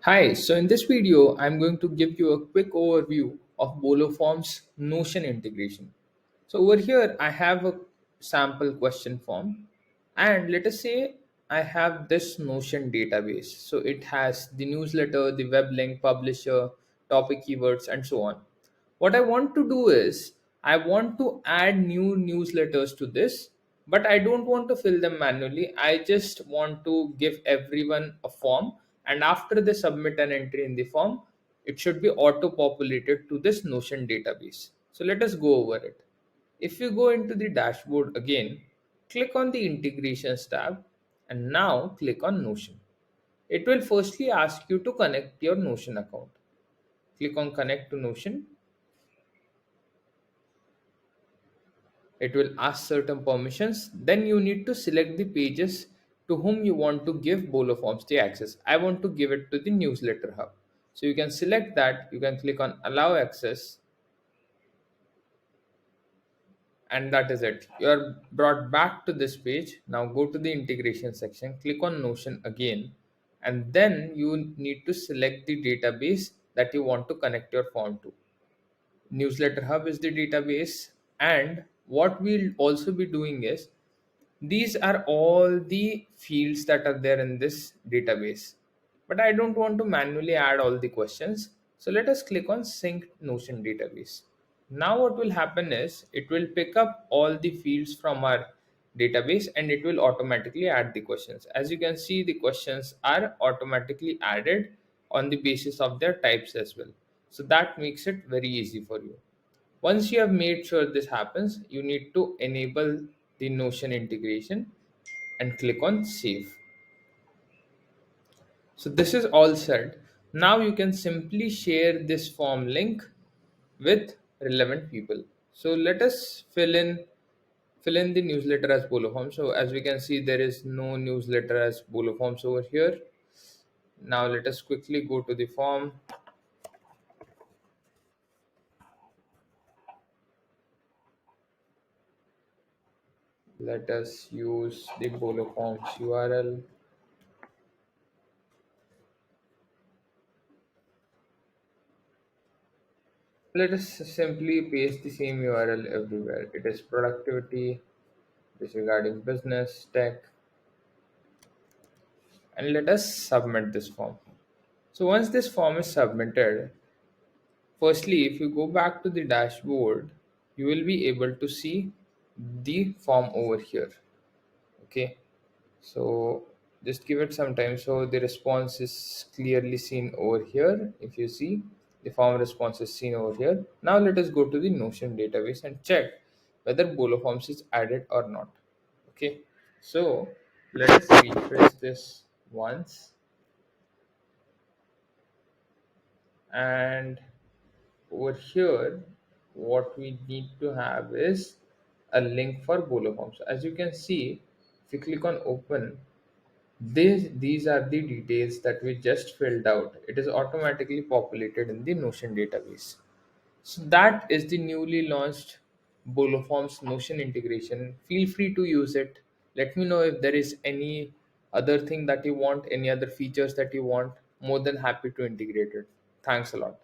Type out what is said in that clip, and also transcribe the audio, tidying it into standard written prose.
Hi, so in this video, I'm going to give you a quick overview of BoloForms Notion integration. So over here, I have a sample question form, and let us say I have this Notion database. So it has the newsletter, the web link, publisher, topic keywords, and so on. What I want to do is I want to add new newsletters to this, but I don't want to fill them manually. I just want to give everyone a form, and after they submit an entry in the form, it should be auto populated to this Notion database. So let us go over it. If you go into the dashboard again, click on the integrations tab and now click on Notion. It will firstly ask you to connect your Notion account. Click on connect to Notion. It will ask certain permissions. Then you need to select the pages to whom you want to give BoloForms the access. I want to give it to the newsletter hub. So you can select that. You can click on allow access, and that is it. You are brought back to this page. Now go to the integration section, click on Notion again, and then you need to select the database that you want to connect your form to. Newsletter hub is the database, and what we'll also be doing is these are all the fields that are there in this database, but I don't want to manually add all the questions. So let us click on sync Notion database. Now what will happen is it will pick up all the fields from our database and it will automatically add the questions. As you can see, the questions are automatically added on the basis of their types as well. So that makes it very easy for you. Once you have made sure this happens, you need to enable the Notion integration and click on save. So this is all set. Now you can simply share this form link with relevant people. So let us fill in the newsletter as BoloForm. So as we can see, there is no newsletter as BoloForms over here. Now let us quickly go to the form. Let us use the BoloForms URL. Let us simply paste the same URL everywhere. It is productivity, disregarding business, tech, and let us submit this form. So once this form is submitted, firstly, if you go back to the dashboard, you will be able to see the form over here. Okay, so just give it some time. So the response is clearly seen over here. If you see, the form response is seen over here. Now let us go to the Notion database and check whether BoloForms is added or not. Okay, so let us refresh this once, and over here what we need to have is a link for BoloForms. As you can see, if you click on open, these are the details that we just filled out. It is automatically populated in the Notion database. So that is the newly launched BoloForms Notion integration. Feel free to use it. Let me know if there is any other thing that you want, any other features that you want. More than happy to integrate it. Thanks a lot.